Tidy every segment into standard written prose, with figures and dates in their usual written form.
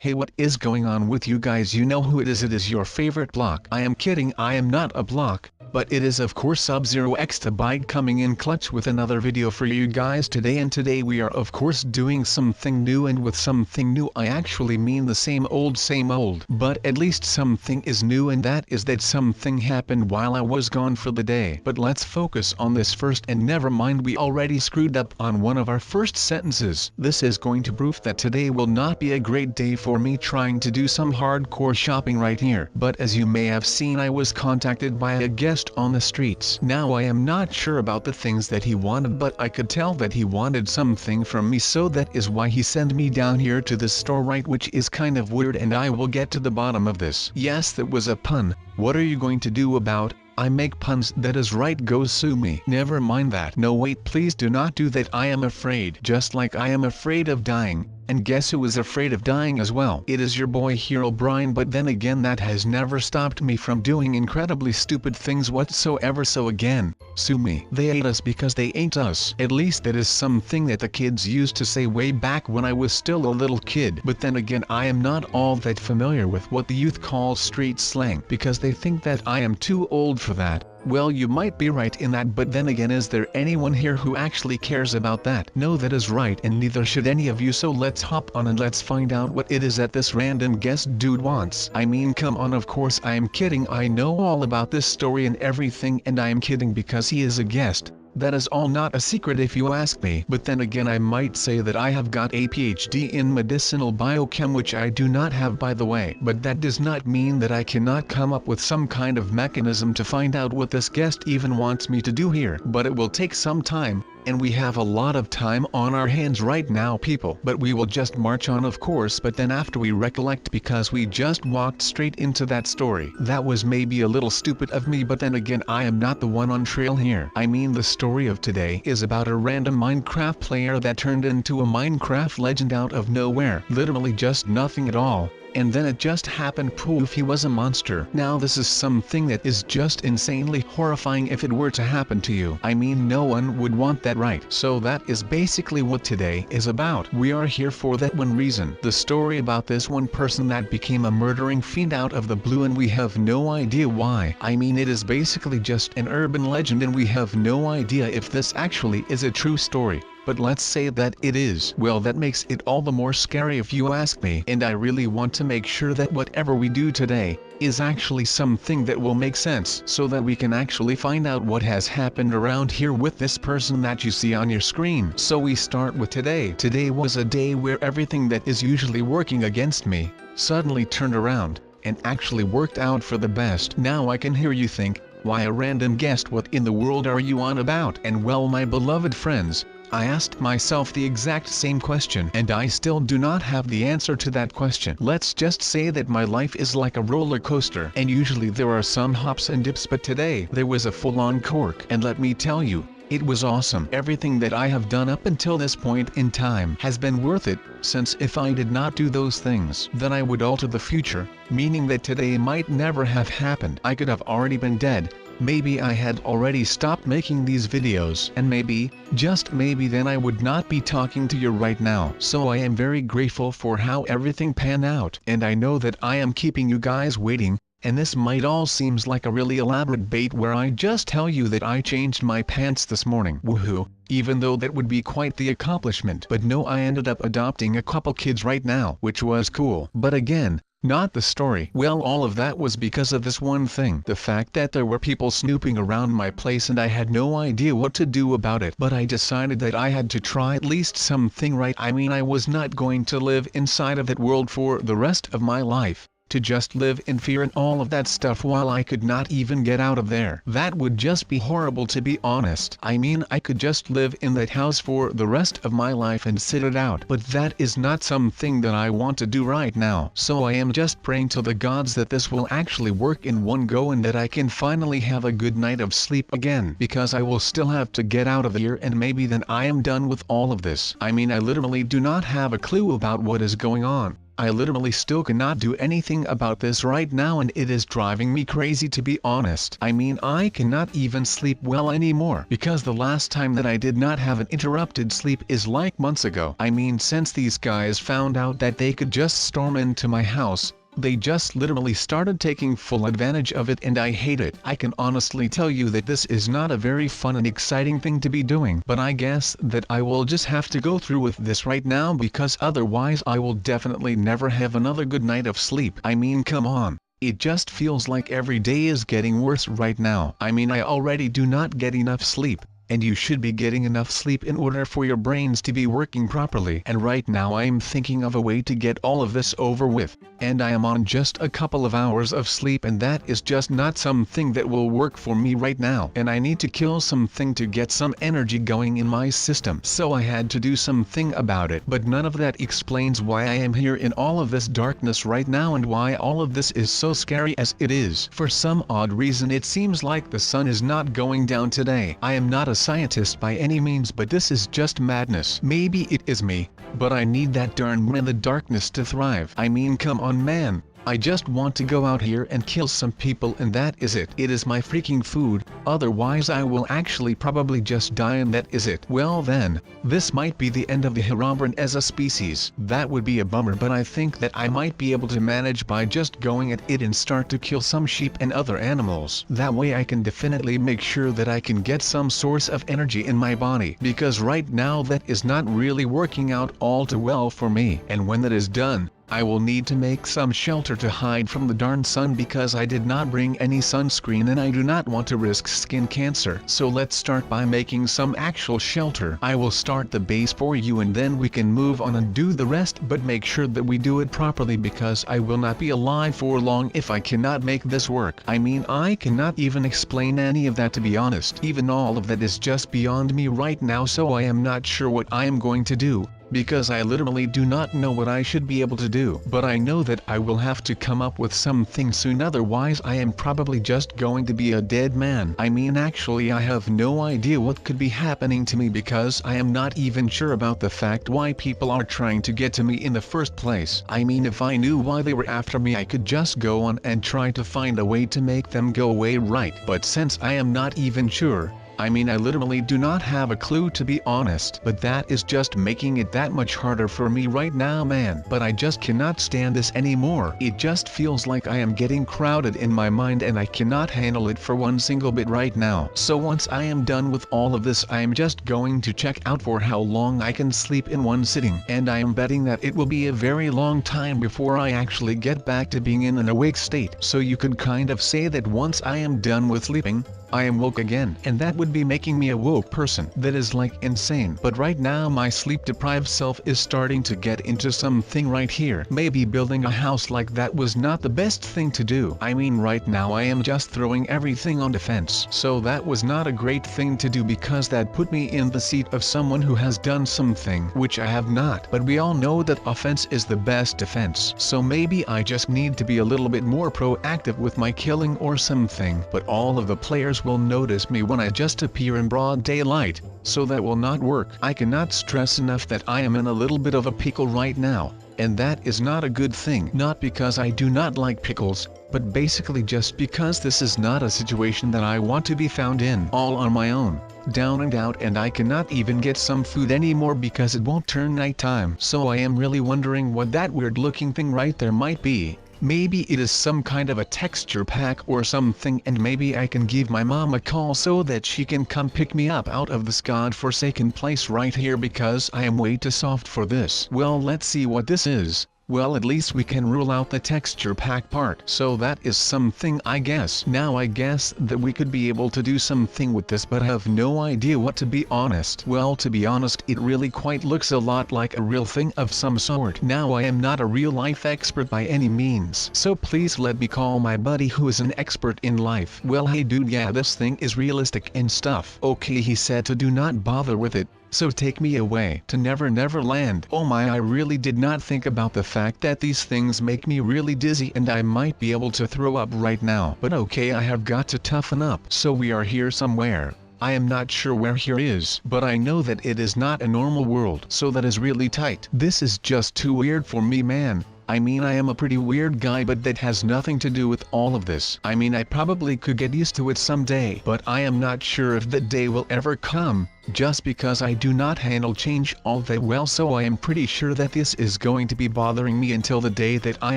Hey, what is going on with you guys? You know who it is your favorite block. I am kidding, I am not a block, but it is of course Sub-Zero Exabyte coming in clutch with another video for you guys today, and today we are of course doing something new, and with something new I actually mean the same old, but at least something is new, and that is that something happened while I was gone for the day. But let's focus on this first, and never mind, we already screwed up on one of our first sentences. This is going to prove that today will not be a great day for me trying to do some hardcore shopping right here. But as you may have seen, I was contacted by a guest on the streets. Now I am not sure about the things that he wanted, but I could tell that he wanted something from me, so that is why he sent me down here to the store, right, which is kind of weird, and I will get to the bottom of this. Yes, that was a pun. What are you going to do about I make puns? That is right, go sue me. Never mind that. No wait, please do not do that. I am afraid, just like I am afraid of dying. And guess who is afraid of dying as well? It is your boy HEROBRINE. But then again, that has never stopped me from doing incredibly stupid things whatsoever, so again, sue me. They ate us because they ate us. At least that is something that the kids used to say way back when I was still a little kid. But then again, I am not all that familiar with what the youth calls street slang, because they think that I am too old for that. Well, you might be right in that, but then again, is there anyone here who actually cares about that? No, that is right, and neither should any of you, so let's hop on and let's find out what it is that this random guest dude wants. I mean, come on, of course I am kidding. I know all about this story and everything, and I am kidding because he is a guest. That is all not a secret if you ask me. But then again, I might say that I have got a PhD in medicinal biochem, which I do not have, by the way. But that does not mean that I cannot come up with some kind of mechanism to find out what this guest even wants me to do here. But it will take some time, and we have a lot of time on our hands right now, people. But we will just march on, of course. But then after we recollect, because we just walked straight into that story. That was maybe a little stupid of me, but then again, I am not the one on trail here. I mean, the story of today is about a random Minecraft player that turned into a Minecraft legend out of nowhere. Literally just nothing at all. And then it just happened, poof, he was a monster. Now this is something that is just insanely horrifying if it were to happen to you. I mean, no one would want that, right? So that is basically what today is about. We are here for that one reason. The story about this one person that became a murdering fiend out of the blue, and we have no idea why. I mean, it is basically just an urban legend, and we have no idea if this actually is a true story. But let's say that it is. Well, that makes it all the more scary if you ask me. And I really want to make sure that whatever we do today is actually something that will make sense, so that we can actually find out what has happened around here with this person that you see on your screen. So we start with today. Today was a day where everything that is usually working against me suddenly turned around and actually worked out for the best. Now I can hear you think, why a random guest? What in the world are you on about? And well, my beloved friends, I asked myself the exact same question, and I still do not have the answer to that question. Let's just say that my life is like a roller coaster, and usually there are some hops and dips, but today there was a full-on cork, and let me tell you, it was awesome. Everything that I have done up until this point in time has been worth it, since if I did not do those things, then I would alter the future, meaning that today might never have happened. I could have already been dead. Maybe I had already stopped making these videos, and maybe, just maybe, then I would not be talking to you right now. So I am very grateful for how everything panned out, and I know that I am keeping you guys waiting. And this might all seems like a really elaborate bait where I just tell you that I changed my pants this morning. Woohoo, even though that would be quite the accomplishment. But no, I ended up adopting a couple kids right now, which was cool. But again, not the story. Well, all of that was because of this one thing. The fact that there were people snooping around my place, and I had no idea what to do about it. But I decided that I had to try at least something, right? I mean, I was not going to live inside of that world for the rest of my life. To just live in fear and all of that stuff while I could not even get out of there. That would just be horrible, to be honest. I mean, I could just live in that house for the rest of my life and sit it out. But that is not something that I want to do right now. So I am just praying to the gods that this will actually work in one go, and that I can finally have a good night of sleep again. Because I will still have to get out of here, and maybe then I am done with all of this. I mean, I literally do not have a clue about what is going on. I literally still cannot do anything about this right now, and it is driving me crazy, to be honest. I mean, I cannot even sleep well anymore, because the last time that I did not have an interrupted sleep is like months ago. I mean, since these guys found out that they could just storm into my house, they just literally started taking full advantage of it, and I hate it. I can honestly tell you that this is not a very fun and exciting thing to be doing, but I guess that I will just have to go through with this right now, because otherwise I will definitely never have another good night of sleep. I mean, come on. It just feels like every day is getting worse right now. I mean, I already do not get enough sleep, and you should be getting enough sleep in order for your brains to be working properly. And right now I am thinking of a way to get all of this over with, and I am on just a couple of hours of sleep, and that is just not something that will work for me right now. And I need to kill something to get some energy going in my system, so I had to do something about it. But none of that explains why I am here in all of this darkness right now, and why all of this is so scary as it is. For some odd reason it seems like the sun is not going down today. I am not a scientist by any means, but this is just madness. Maybe it is me, but I need that darn moon in the darkness to thrive. I mean, come on, man. I just want to go out here and kill some people, and that is it. It is my freaking food, otherwise I will actually probably just die, and that is it. Well then, this might be the end of the HEROBRINE as a species. That would be a bummer, but I think that I might be able to manage by just going at it and start to kill some sheep and other animals. That way I can definitely make sure that I can get some source of energy in my body, because right now that is not really working out all too well for me. And when that is done, I will need to make some shelter to hide from the darn sun, because I did not bring any sunscreen and I do not want to risk skin cancer. So let's start by making some actual shelter. I will start the base for you, and then we can move on and do the rest, but make sure that we do it properly, because I will not be alive for long if I cannot make this work. I mean, I cannot even explain any of that, to be honest. Even all of that is just beyond me right now, so I am not sure what I am going to do, because I literally do not know what I should be able to do. But I know that I will have to come up with something soon, otherwise I am probably just going to be a dead man. I mean, actually I have no idea what could be happening to me, because I am not even sure about the fact why people are trying to get to me in the first place. I mean, if I knew why they were after me, I could just go on and try to find a way to make them go away, right? But since I am not even sure, I mean, I literally do not have a clue, to be honest. But that is just making it that much harder for me right now, man. But I just cannot stand this anymore. It just feels like I am getting crowded in my mind, and I cannot handle it for one single bit right now. So once I am done with all of this, I am just going to check out for how long I can sleep in one sitting. And I am betting that it will be a very long time before I actually get back to being in an awake state. So you could kind of say that once I am done with sleeping, I am woke again, and that would be making me a woke person. That is like insane. But right now my sleep-deprived self is starting to get into something right here. Maybe building a house like that was not the best thing to do. I mean, right now I am just throwing everything on defense. So that was not a great thing to do, because that put me in the seat of someone who has done something which I have not. But we all know that offense is the best defense. So maybe I just need to be a little bit more proactive with my killing or something. But all of the players will notice me when I just appear in broad daylight, so that will not work. I cannot stress enough that I am in a little bit of a pickle right now, and that is not a good thing. Not because I do not like pickles, but basically just because this is not a situation that I want to be found in all on my own, down and out, and I cannot even get some food anymore because it won't turn nighttime. So I am really wondering what that weird looking thing right there might be. Maybe it is some kind of a texture pack or something, and maybe I can give my mom a call so that she can come pick me up out of this godforsaken place right here, because I am way too soft for this. Well, let's see what this is. Well, at least we can rule out the texture pack part. So that is something, I guess. Now I guess that we could be able to do something with this, but I have no idea what, to be honest. Well, to be honest, it really quite looks a lot like a real thing of some sort. Now I am not a real life expert by any means, so please let me call my buddy who is an expert in life. Well, hey dude, yeah, this thing is realistic and stuff. Okay, he said to do not bother with it. So take me away to Never Never Land. Oh my, I really did not think about the fact that these things make me really dizzy and I might be able to throw up right now. But okay, I have got to toughen up. So we are here somewhere. I am not sure where here is, but I know that it is not a normal world. So that is really tight. This is just too weird for me, man. I mean I am a pretty weird guy, but that has nothing to do with all of this. I mean I probably could get used to it someday, but I am not sure if that day will ever come, just because I do not handle change all that well, so I am pretty sure that this is going to be bothering me until the day that I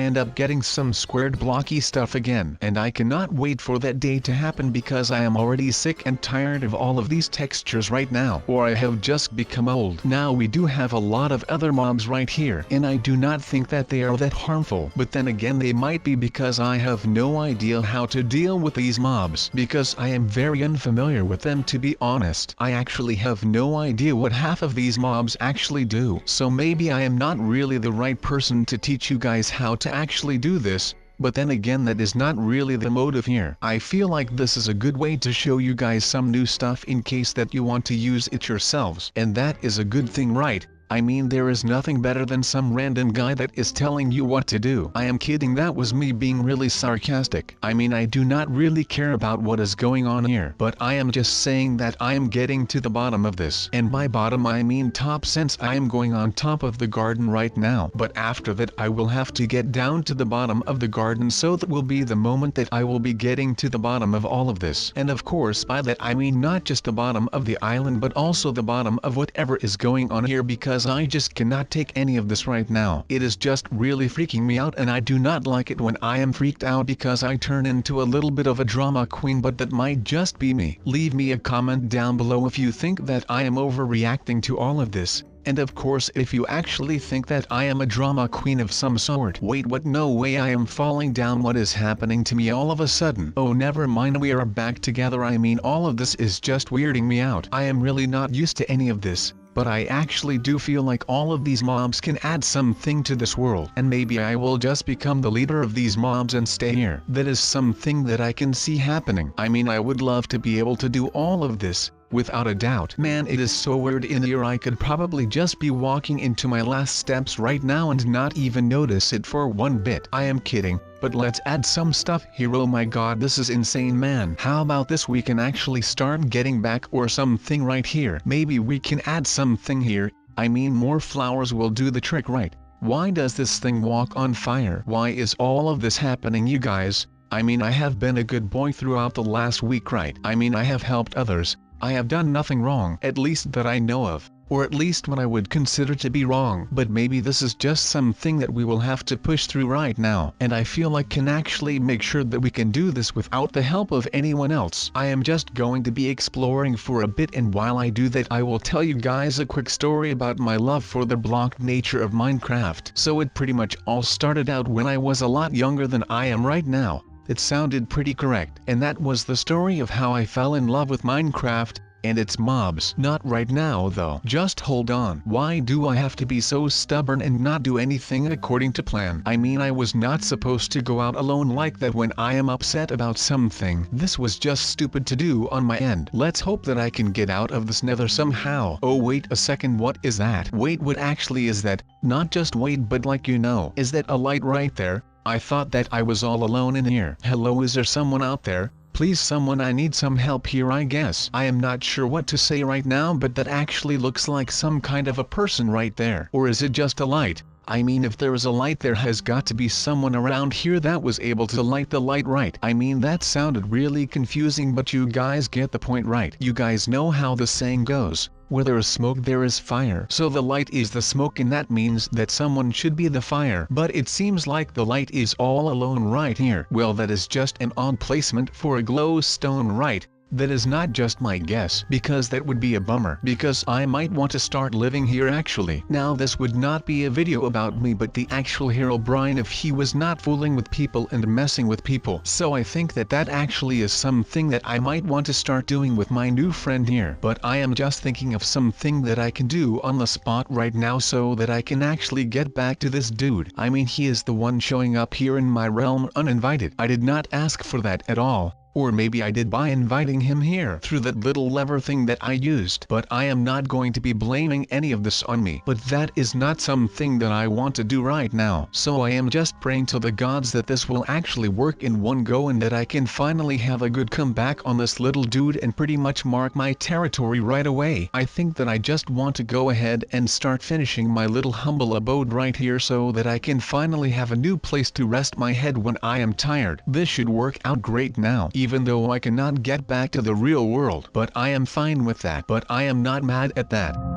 end up getting some squared blocky stuff again. And I cannot wait for that day to happen because I am already sick and tired of all of these textures right now, or I have just become old. Now we do have a lot of other mobs right here, and I do not think that they are that harmful, but then again they might be because I have no idea how to deal with these mobs because I am very unfamiliar with them, to be honest. I actually have no idea what half of these mobs actually do, so maybe I am not really the right person to teach you guys how to actually do this. But then again, that is not really the motive here. I feel like this is a good way to show you guys some new stuff in case that you want to use it yourselves. And that is a good thing, right? I mean, there is nothing better than some random guy that is telling you what to do. I am kidding, that was me being really sarcastic. I mean, I do not really care about what is going on here, but I am just saying that I am getting to the bottom of this. And by bottom I mean top, since I am going on top of the garden right now. But after that I will have to get down to the bottom of the garden, so that will be the moment that I will be getting to the bottom of all of this. And of course by that I mean not just the bottom of the island, but also the bottom of whatever is going on here, because I just cannot take any of this right now. It is just really freaking me out, and I do not like it when I am freaked out because I turn into a little bit of a drama queen, but that might just be me. Leave me a comment down below if you think that I am overreacting to all of this. And of course if you actually think that I am a drama queen of some sort. Wait, what? No way, I am falling down. What is happening to me all of a sudden? Oh, never mind, we are back together. I mean, all of this is just weirding me out. I am really not used to any of this. But I actually do feel like all of these mobs can add something to this world, and maybe I will just become the leader of these mobs and stay here. That is something that I can see happening. I mean, I would love to be able to do all of this, without a doubt. Man, it is so weird in here. I could probably just be walking into my last steps right now and not even notice it for one bit. I am kidding. But let's add some stuff here. Oh my god, this is insane, man. How about this? We can actually start getting back or something right here. Maybe we can add something here. I mean, more flowers will do the trick, right? Why does this thing walk on fire? Why is all of this happening, you guys? I mean, I have been a good boy throughout the last week, right? I mean, I have helped others. I have done nothing wrong, at least that I know of. Or at least what I would consider to be wrong. But maybe this is just something that we will have to push through right now, and I feel like can actually make sure that we can do this without the help of anyone else. I am just going to be exploring for a bit, and while I do that I will tell you guys a quick story about my love for the blocked nature of Minecraft. So it pretty much all started out when I was a lot younger than I am right now. It sounded pretty correct, and that was the story of how I fell in love with Minecraft and its mobs. Not right now though. Just hold on. Why do I have to be so stubborn and not do anything according to plan? I mean, I was not supposed to go out alone like that when I am upset about something. This was just stupid to do on my end. Let's hope that I can get out of this nether somehow. Oh wait a second, what is that? Wait, what actually is that? Not just wait, but like, you know, is that a light right there? I thought that I was all alone in here. Hello, is there someone out there? Please someone, I need some help here, I guess. I am not sure what to say right now, but that actually looks like some kind of a person right there. Or is it just a light? I mean, if there is a light, there has got to be someone around here that was able to light the light, right? I mean, that sounded really confusing, but you guys get the point, right? You guys know how the saying goes. Where there is smoke there is fire. So the light is the smoke, and that means that someone should be the fire. But it seems like the light is all alone right here. Well, that is just an odd placement for a glowstone, right? That is not just my guess, because that would be a bummer, because I might want to start living here actually. Now this would not be a video about me, but the actual HEROBRINE, if he was not fooling with people and messing with people. So I think that that actually is something that I might want to start doing with my new friend here. But I am just thinking of something that I can do on the spot right now so that I can actually get back to this dude. I mean, he is the one showing up here in my realm uninvited. I did not ask for that at all. or maybe I did by inviting him here through that little lever thing that I used. But I am not going to be blaming any of this on me. But that is not something that I want to do right now. So I am just praying to the gods that this will actually work in one go and that I can finally have a good comeback on this little dude and pretty much mark my territory right away. I think that I just want to go ahead and start finishing my little humble abode right here so that I can finally have a new place to rest my head when I am tired. This should work out great now, even though I cannot get back to the real world. But I am fine with that. But I am not mad at that.